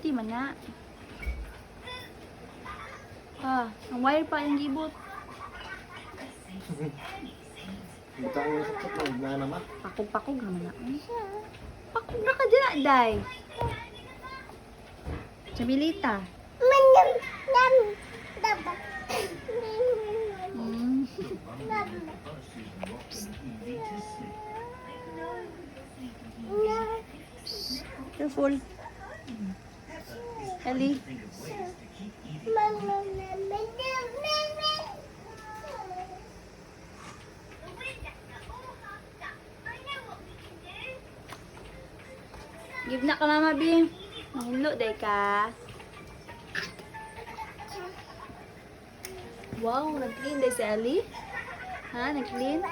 Beauty man na. Ah, ang wire pa yung gibot. Butang mo sa tukog na naman. Pakog-pakog naman na. Pakog na ka dyan, day. Chamilita. Mm. Careful. Ellie. Give na ka mama, B. Mahilo, day ka. Wow, nag-clean day si Ellie. Ha, nag-clean?